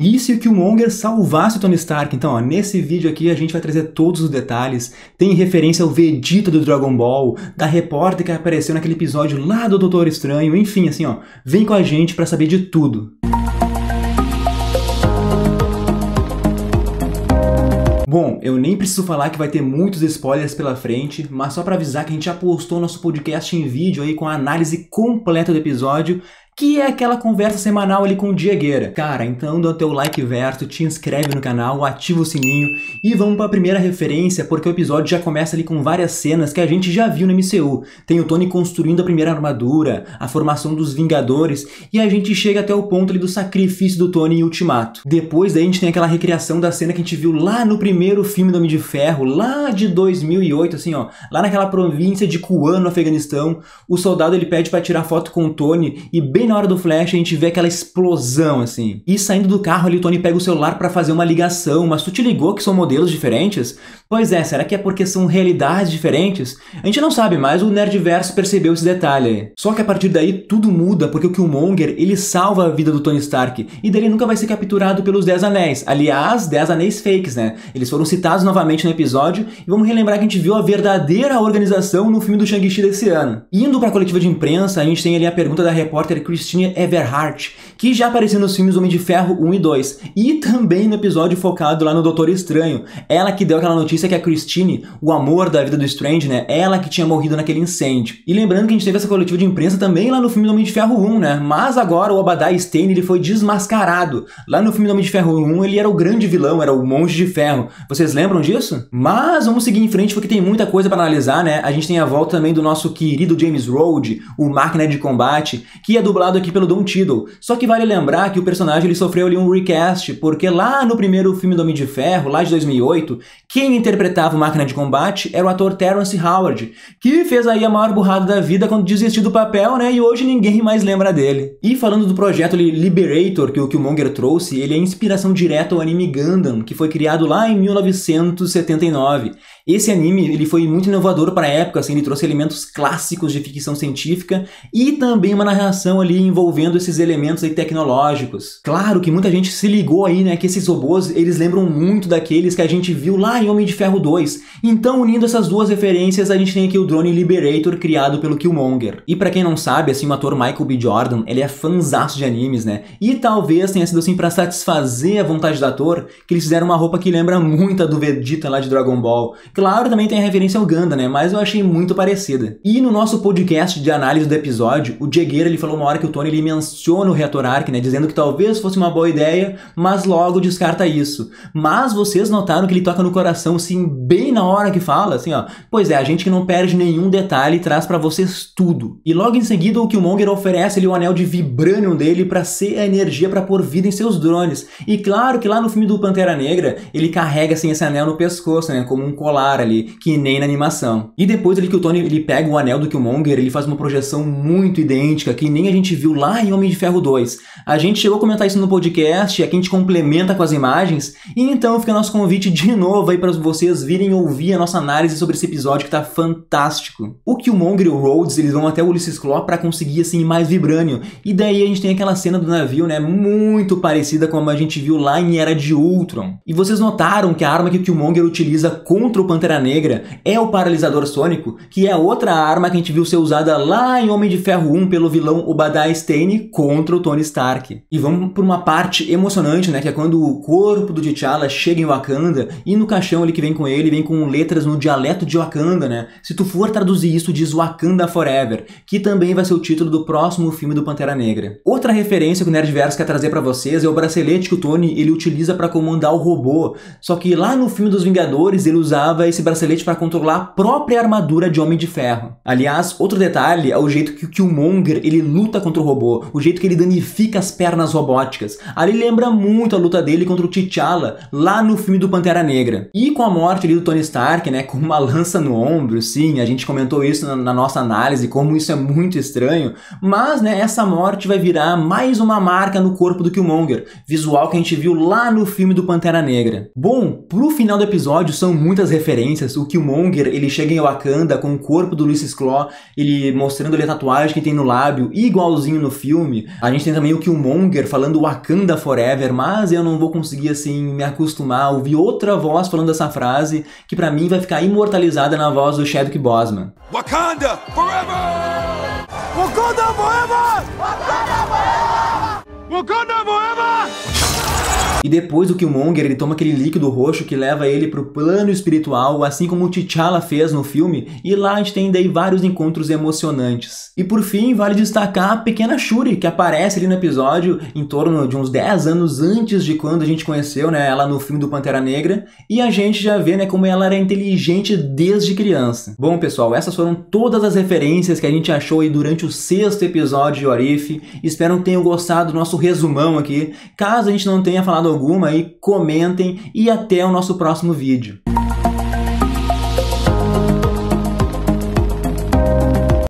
E se o Killmonger salvasse o Tony Stark? Então, ó, nesse vídeo aqui a gente vai trazer todos os detalhes. Tem referência ao Vegeta do Dragon Ball, da repórter que apareceu naquele episódio lá do Doutor Estranho, enfim, assim, ó, vem com a gente pra saber de tudo. Bom, eu nem preciso falar que vai ter muitos spoilers pela frente, mas só pra avisar que a gente já postou nosso podcast em vídeo aí com a análise completa do episódio, que é aquela conversa semanal ali com o Diegueira. Cara, então dá o teu like verso, te inscreve no canal, ativa o sininho e vamos pra primeira referência, porque o episódio já começa ali com várias cenas que a gente já viu no MCU. Tem o Tony construindo a primeira armadura, a formação dos Vingadores e a gente chega até o ponto ali do sacrifício do Tony em Ultimato. Depois daí a gente tem aquela recriação da cena que a gente viu lá no primeiro filme do Homem de Ferro, lá de 2008, assim ó, lá naquela província de Kuan, no Afeganistão. O soldado ele pede pra tirar foto com o Tony e bem na hora do flash a gente vê aquela explosão assim. E saindo do carro ali o Tony pega o celular pra fazer uma ligação, mas tu te ligou que são modelos diferentes? Pois é, será que é porque são realidades diferentes? A gente não sabe, mas o Nerdverso percebeu esse detalhe aí. Só que a partir daí tudo muda, porque o Killmonger ele salva a vida do Tony Stark e dele nunca vai ser capturado pelos 10 Anéis. Aliás, 10 Anéis fakes, né? Eles foram citados novamente no episódio e vamos relembrar que a gente viu a verdadeira organização no filme do Shang-Chi desse ano. Indo pra coletiva de imprensa, a gente tem ali a pergunta da repórter Christine Everhart, que já apareceu nos filmes Homem de Ferro 1 e 2, e também no episódio focado lá no Doutor Estranho. Ela que deu aquela notícia que a Christine, o amor da vida do Strange, né, ela que tinha morrido naquele incêndio. E lembrando que a gente teve essa coletiva de imprensa também lá no filme do Homem de Ferro 1, né, mas agora o Obadiah Stane ele foi desmascarado. Lá no filme do Homem de Ferro 1 ele era o grande vilão, era o Monge de Ferro. Vocês lembram disso? Mas vamos seguir em frente porque tem muita coisa para analisar, né? A gente tem a volta também do nosso querido James Rhodes, o Máquina de Combate, que é dublado aqui pelo Don Cheadle. Só que vale lembrar que o personagem ele sofreu ali um recast, porque lá no primeiro filme do Homem de Ferro, lá de 2008, quem interpretava o Máquina de Combate era o ator Terrence Howard, que fez aí a maior burrada da vida quando desistiu do papel, né? E hoje ninguém mais lembra dele. E falando do projeto Liberator que o Killmonger trouxe, ele é inspiração direta ao anime Gundam, que foi criado lá em 1979. Esse anime ele foi muito inovador para a época, assim, ele trouxe elementos clássicos de ficção científica e também uma narração ali envolvendo esses elementos aí tecnológicos. Claro que muita gente se ligou aí, né, que esses robôs, eles lembram muito daqueles que a gente viu lá em Homem de Ferro 2. Então, unindo essas duas referências, a gente tem aqui o drone Liberator criado pelo Killmonger. E para quem não sabe, assim, o ator Michael B. Jordan, ele é fãzaço de animes, né? E talvez tenha sido assim para satisfazer a vontade do ator, que eles fizeram uma roupa que lembra muito a do Vegeta lá de Dragon Ball. Claro, também tem a referência ao Gundam, né? Mas eu achei muito parecida. E no nosso podcast de análise do episódio, o Diegueira, ele falou uma hora que o Tony ele menciona o reator Arc, né? Dizendo que talvez fosse uma boa ideia, mas logo descarta isso. Mas vocês notaram que ele toca no coração, assim, bem na hora que fala, assim, ó. Pois é, a gente que não perde nenhum detalhe e traz pra vocês tudo. E logo em seguida o Killmonger oferece ali o anel de Vibranium dele pra ser a energia pra pôr vida em seus drones. E claro que lá no filme do Pantera Negra, ele carrega, assim, esse anel no pescoço, né? Como um colar ali, que nem na animação. E depois ali que o Tony ele pega o anel do Killmonger, ele faz uma projeção muito idêntica, que nem a gente viu lá em Homem de Ferro 2. A gente chegou a comentar isso no podcast, aqui a gente complementa com as imagens, e então fica nosso convite de novo aí para vocês virem ouvir a nossa análise sobre esse episódio que tá fantástico. O Killmonger e o Rhodes, eles vão até o Ulysses Claw para conseguir assim mais Vibranium, e daí a gente tem aquela cena do navio, né, muito parecida com a gente viu lá em Era de Ultron. E vocês notaram que a arma que o Killmonger utiliza contra o Pantera Negra é o paralisador sônico, que é outra arma que a gente viu ser usada lá em Homem de Ferro 1 pelo vilão Obadiah Stane contra o Tony Stark. E vamos por uma parte emocionante, né, que é quando o corpo do T'Challa chega em Wakanda e no caixão ali que vem com ele, vem com letras no dialeto de Wakanda, né? Se tu for traduzir isso, diz Wakanda Forever, que também vai ser o título do próximo filme do Pantera Negra. Outra referência que o Nerdverso quer trazer pra vocês é o bracelete que o Tony ele utiliza pra comandar o robô, só que lá no filme dos Vingadores ele usava esse bracelete para controlar a própria armadura de Homem de Ferro. Aliás, outro detalhe é o jeito que o Killmonger ele luta contra o robô, o jeito que ele danifica as pernas robóticas. Ali lembra muito a luta dele contra o T'Challa lá no filme do Pantera Negra. E com a morte ali do Tony Stark, né, com uma lança no ombro, sim, a gente comentou isso na nossa análise, como isso é muito estranho, mas, né, essa morte vai virar mais uma marca no corpo do Killmonger, visual que a gente viu lá no filme do Pantera Negra. Bom, pro final do episódio são muitas referências referências. O Killmonger, ele chega em Wakanda com o corpo do Ulysses Klaue, ele mostrando ali a tatuagem que tem no lábio, igualzinho no filme. A gente tem também o Killmonger falando Wakanda Forever, mas eu não vou conseguir, assim, me acostumar a ouvir outra voz falando essa frase, que pra mim vai ficar imortalizada na voz do Chadwick Boseman. Wakanda Forever! Wakanda Forever! Wakanda Forever! Wakanda Forever! E depois o Killmonger, ele toma aquele líquido roxo que leva ele pro plano espiritual, assim como o T'Challa fez no filme, e lá a gente tem daí vários encontros emocionantes. E por fim, vale destacar a pequena Shuri, que aparece ali no episódio em torno de uns 10 anos antes de quando a gente conheceu, né, ela no filme do Pantera Negra, e a gente já vê, né, como ela era inteligente desde criança. Bom, pessoal, essas foram todas as referências que a gente achou aí durante o 6º episódio de What If. Espero que tenham gostado do nosso resumão aqui. Caso a gente não tenha falado alguma aí, comentem e até o nosso próximo vídeo.